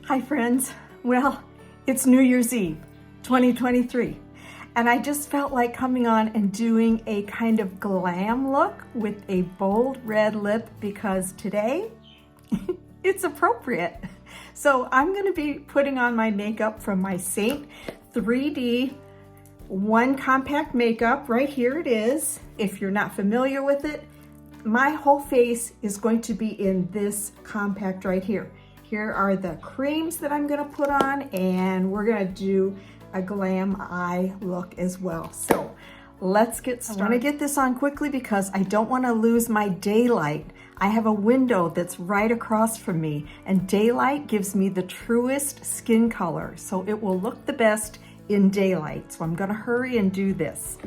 Hi friends. Well, it's New Year's Eve, 2023. And I just felt like coming on and doing a kind of glam look with a bold red lip because today it's appropriate. So I'm gonna be putting on my makeup from my Seint 3D One Compact Makeup. Right here it is. If you're not familiar with it, my whole face is going to be in this compact right here. Here are the creams that I'm gonna put on, and we're gonna do a glam eye look as well. So let's get started. I wanna get this on quickly because I don't wanna lose my daylight. I have a window that's right across from me, and daylight gives me the truest skin color, so it will look the best in daylight. So I'm gonna hurry and do this.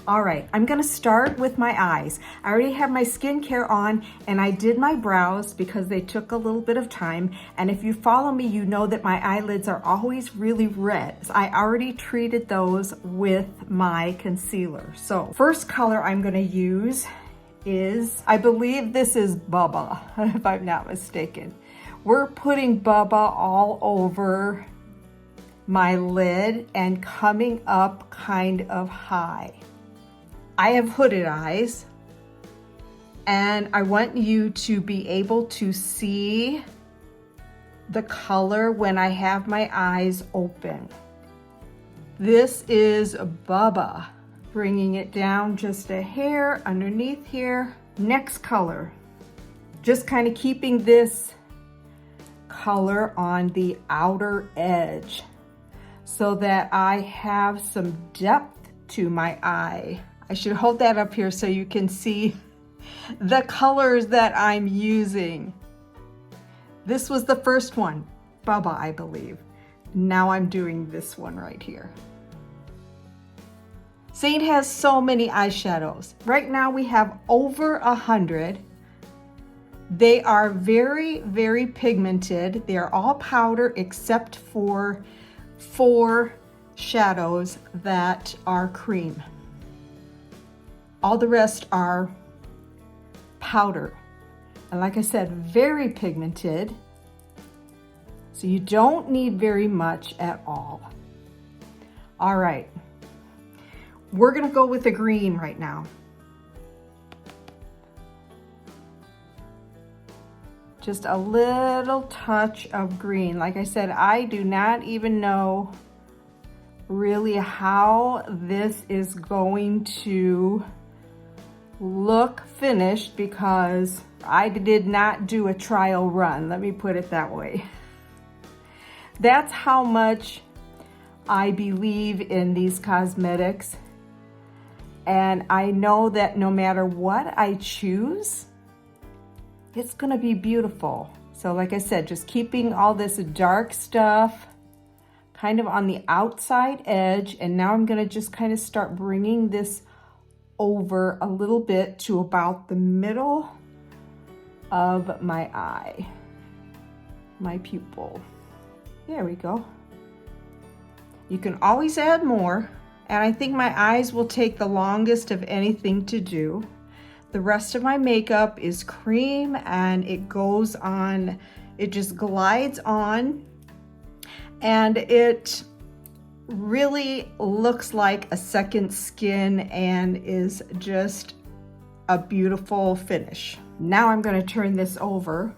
All right, I'm gonna start with my eyes. I already have my skincare on, and I did my brows because they took a little bit of time. And if you follow me, you know that my eyelids are always really red. I already treated those with my concealer. So first color I'm gonna use is, I believe this is Bubba, if I'm not mistaken. We're putting Bubba all over my lid and coming up kind of high. I have hooded eyes, and I want you to be able to see the color when I have my eyes open. This is Bubba, bringing it down just a hair underneath here. Next color, just kind of keeping this color on the outer edge so that I have some depth to my eye. I should hold that up here so you can see the colors that I'm using. This was the first one, Bubba, I believe. Now I'm doing this one right here. Seint has so many eyeshadows. Right now we have over 100. They are very, very pigmented. They are all powder except for 4 shadows that are cream. All the rest are powder. And like I said, very pigmented. So you don't need very much at all. All right. We're gonna go with the green right now. Just a little touch of green. Like I said, I do not even know really how this is going to look finished because I did not do a trial run. Let me put it that way. That's how much I believe in these cosmetics. And I know that no matter what I choose, it's gonna be beautiful. So like I said, just keeping all this dark stuff kind of on the outside edge. And now I'm gonna just kind of start bringing this over a little bit to about the middle of my eye, my pupil. There we go. You can always add more, and I think my eyes will take the longest of anything to do. The rest of my makeup is cream, and it goes on, it just glides on, and it really looks like a second skin and is just a beautiful finish. Now I'm going to turn this over,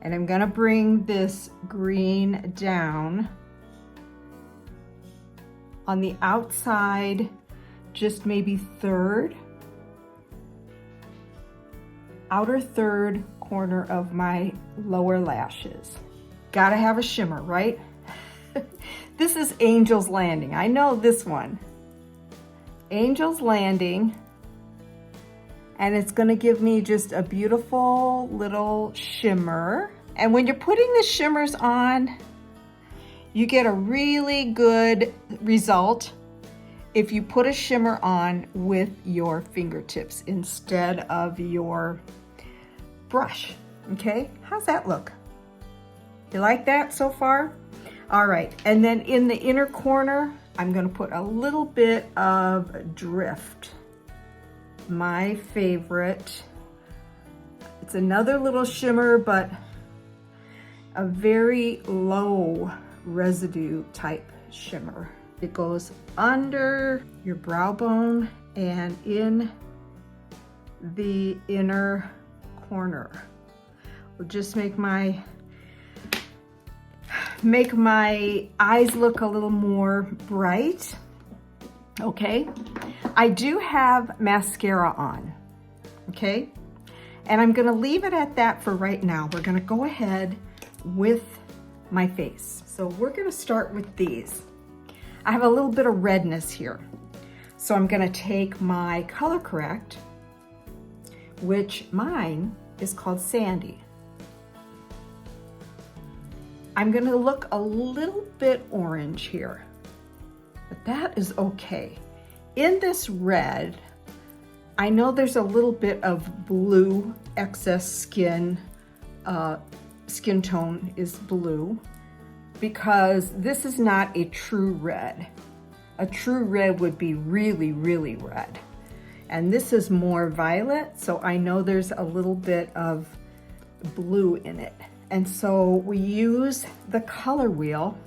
and I'm going to bring this green down on the outside, just maybe outer third corner of my lower lashes. Gotta have a shimmer, right? This is Angel's Landing. I know this one. Angel's Landing. And it's gonna give me just a beautiful little shimmer. And when you're putting the shimmers on, you get a really good result if you put a shimmer on with your fingertips instead of your brush, okay? How's that look? You like that so far? All right, and then in the inner corner, I'm gonna put a little bit of Drift. My favorite. It's another little shimmer, but a very low residue type shimmer. It goes under your brow bone and in the inner corner. Will just make my eyes look a little more bright. Okay, I do have mascara on, okay? And I'm gonna leave it at that for right now. We're gonna go ahead with my face. So we're gonna start with these. I have a little bit of redness here. So I'm gonna take my color correct, which mine is called Sandy. I'm gonna look a little bit orange here, but that is okay. In this red, I know there's a little bit of blue, excess skin tone is blue, because this is not a true red. A true red would be really, really red. And this is more violet, so I know there's a little bit of blue in it. And so we use the color wheel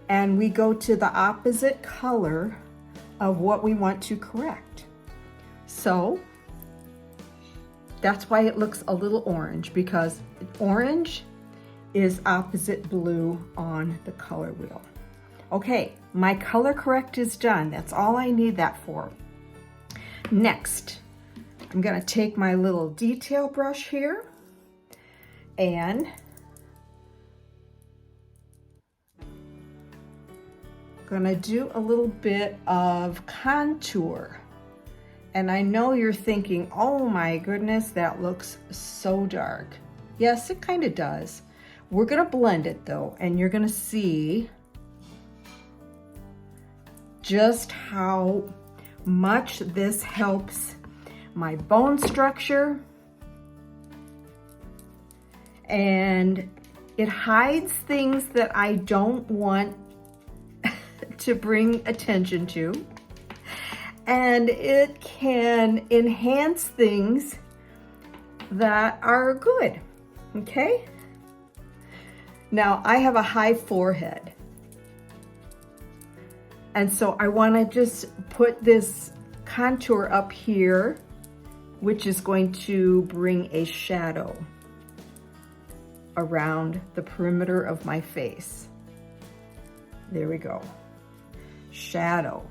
and we go to the opposite color of what we want to correct. So that's why it looks a little orange, because orange is opposite blue on the color wheel. Okay, my color correct is done. That's all I need that for. Next, I'm gonna take my little detail brush here and gonna do a little bit of contour. And I know you're thinking, oh my goodness, that looks so dark. Yes, it kind of does. We're gonna blend it though, and you're gonna see just how much this helps my bone structure, and it hides things that I don't want to bring attention to, and it can enhance things that are good. Okay, now I have a high forehead, and so I want to just put this contour up here, which is going to bring a shadow around the perimeter of my face. There we go. Shadow.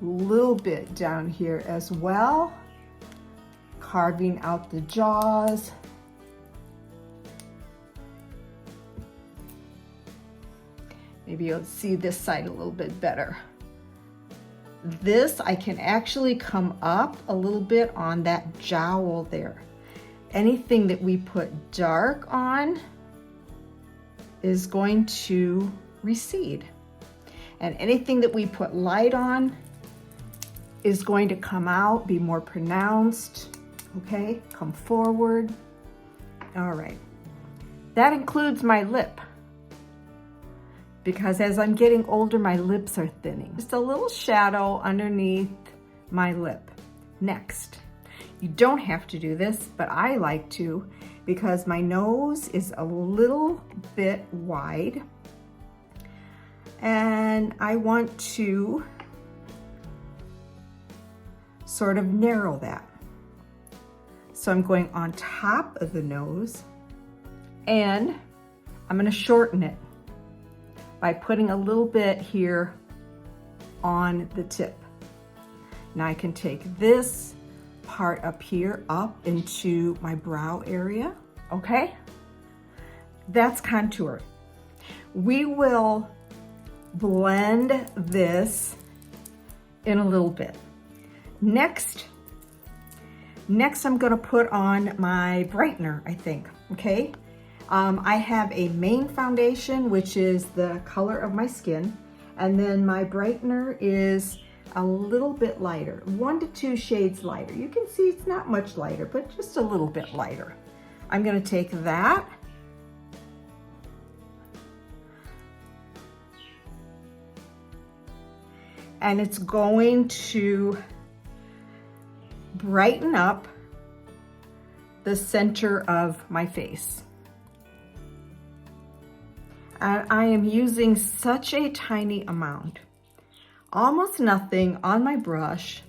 A little bit down here as well. Carving out the jaws. Maybe you'll see this side a little bit better. This, I can actually come up a little bit on that jowl there. Anything that we put dark on is going to recede. And anything that we put light on is going to come out, be more pronounced, okay? Come forward. All right. That includes my lip, because as I'm getting older, my lips are thinning. Just a little shadow underneath my lip. Next, you don't have to do this, but I like to, because my nose is a little bit wide, and I want to sort of narrow that. So I'm going on top of the nose, and I'm gonna shorten it by putting a little bit here on the tip. Now I can take this part up here up into my brow area, okay? That's contour. We will blend this in a little bit. Next I'm gonna put on my brightener, I think, okay? I have a main foundation, which is the color of my skin, and then my brightener is a little bit lighter, 1 to 2 shades lighter. You can see it's not much lighter, but just a little bit lighter. I'm gonna take that and it's going to brighten up the center of my face. And I am using such a tiny amount, almost nothing on my brush.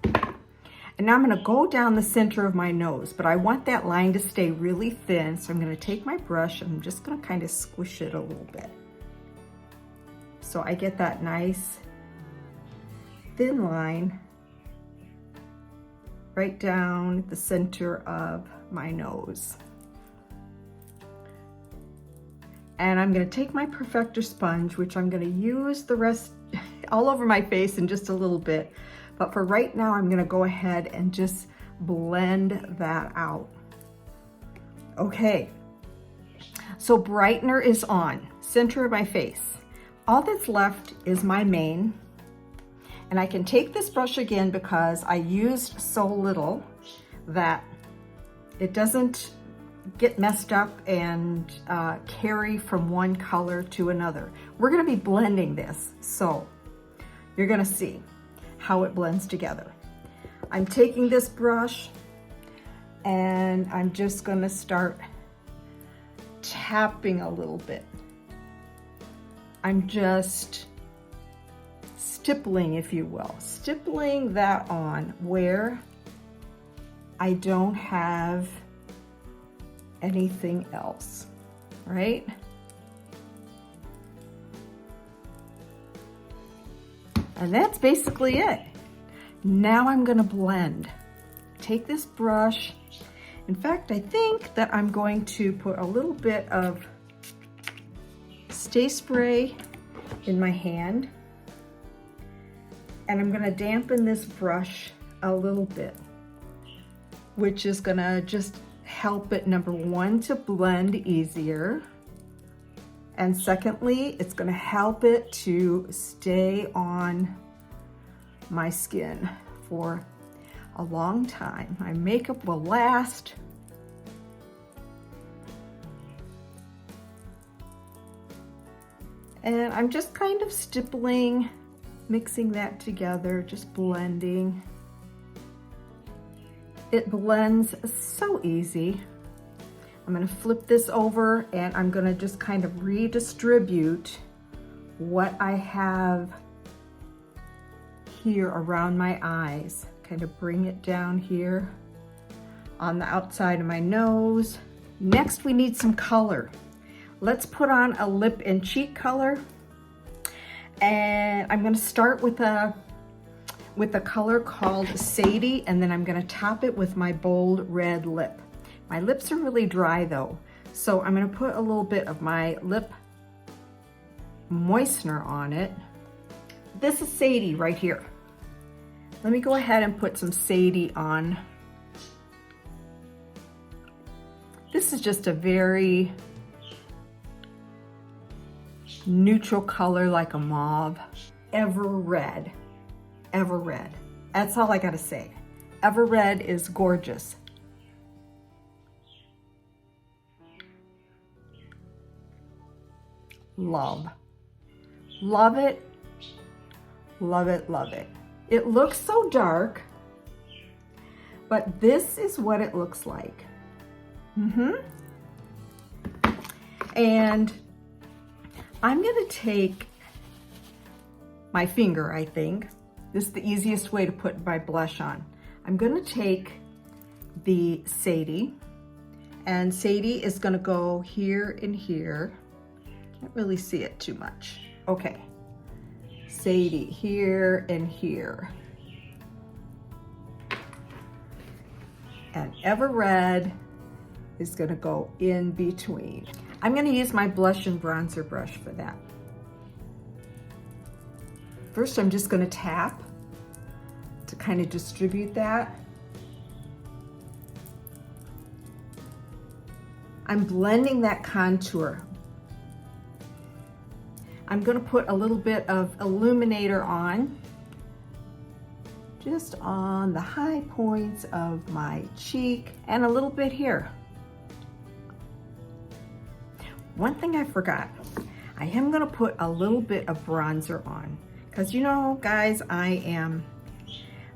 And now I'm gonna go down the center of my nose, but I want that line to stay really thin. So I'm gonna take my brush and I'm just gonna kind of squish it a little bit. So I get that nice thin line right down the center of my nose. And I'm gonna take my Perfector sponge, which I'm gonna use the rest all over my face in just a little bit. But for right now, I'm gonna go ahead and just blend that out. Okay, so Brightener is on, center of my face. All that's left is my mane. And I can take this brush again because I used so little that it doesn't get messed up and carry from one color to another. We're gonna be blending this, so you're gonna see how it blends together. I'm taking this brush and I'm just gonna start tapping a little bit. I'm just stippling, if you will, stippling that on where I don't have anything else, right? And that's basically it. Now I'm gonna blend. Take this brush. In fact, I think that I'm going to put a little bit of Stay Spray in my hand. And I'm gonna dampen this brush a little bit, which is gonna just help it, number one, to blend easier. And secondly, it's gonna help it to stay on my skin for a long time. My makeup will last. And I'm just kind of stippling, mixing that together, just blending. It blends so easy. I'm gonna flip this over and I'm gonna just kind of redistribute what I have here around my eyes. Kind of bring it down here on the outside of my nose. Next, we need some color. Let's put on a lip and cheek color. And I'm gonna start with a color called Sadie, and then I'm gonna top it with my bold red lip. My lips are really dry though, so I'm gonna put a little bit of my lip moistener on it. This is Sadie right here. Let me go ahead and put some Sadie on. This is just a very neutral color, like a mauve. Ever Red. Ever Red. That's all I gotta say. Ever Red is gorgeous. Love. Love it. Love it, love it. It looks so dark, but this is what it looks like. And I'm gonna take my finger, I think. This is the easiest way to put my blush on. I'm gonna take the Sadie, and Sadie is gonna go here and here. Can't really see it too much. Okay. Sadie here and here. And Ever Red is gonna go in between. I'm gonna use my blush and bronzer brush for that. First, I'm just gonna tap to kind of distribute that. I'm blending that contour. I'm gonna put a little bit of Illuminator on, just on the high points of my cheek and a little bit here. One thing I forgot, I am gonna put a little bit of bronzer on, because you know, guys, I am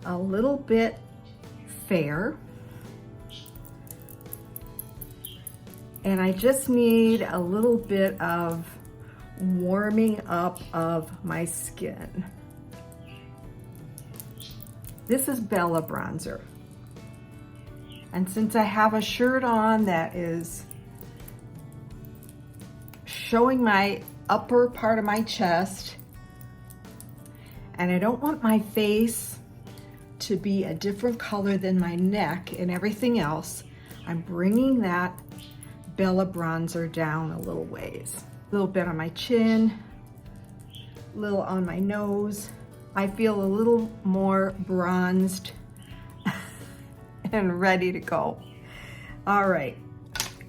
a little bit fair. And I just need a little bit of warming up of my skin. This is Bella bronzer. And since I have a shirt on that is showing my upper part of my chest, and I don't want my face to be a different color than my neck and everything else, I'm bringing that Bella bronzer down a little ways. A little bit on my chin, a little on my nose. I feel a little more bronzed and ready to go. All right,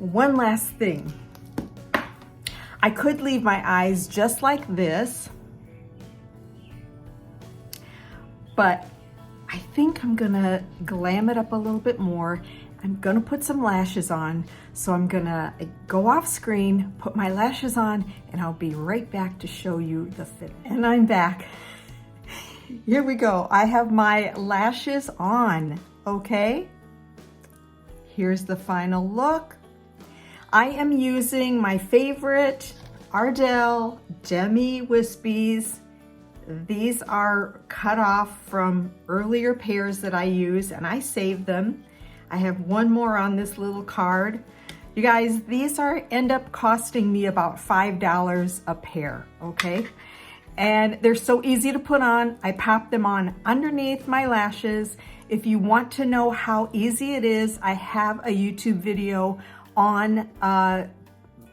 one last thing. I could leave my eyes just like this, but I think I'm gonna glam it up a little bit more. I'm gonna put some lashes on, so I'm gonna go off screen, put my lashes on, and I'll be right back to show you the fit. And I'm back. Here we go. I have my lashes on, okay? Here's the final look. I am using my favorite Ardell Demi Wispies. These are cut off from earlier pairs that I use, and I saved them. I have one more on this little card. You guys, these end up costing me about $5 a pair, okay? And they're so easy to put on. I pop them on underneath my lashes. If you want to know how easy it is, I have a YouTube video on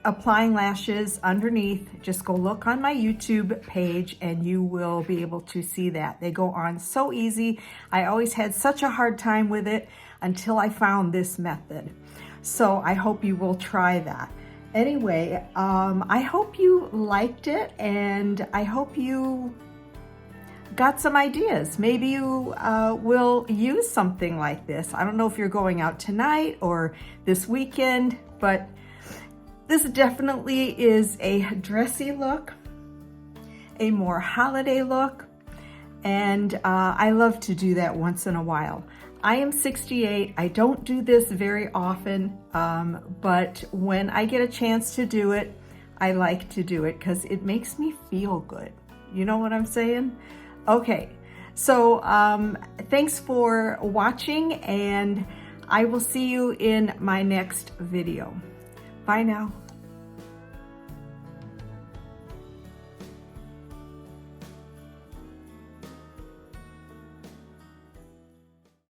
applying lashes underneath. Just go look on my YouTube page and you will be able to see that. They go on so easy. I always had such a hard time with it until I found this method. So I hope you will try that. Anyway, I hope you liked it, and I hope you got some ideas. Maybe you will use something like this. I don't know if you're going out tonight or this weekend, but this definitely is a dressy look, a more holiday look, and I love to do that once in a while. I am 68. I don't do this very often, but when I get a chance to do it, I like to do it because it makes me feel good. You know what I'm saying? Okay, so thanks for watching, and I will see you in my next video. Bye now.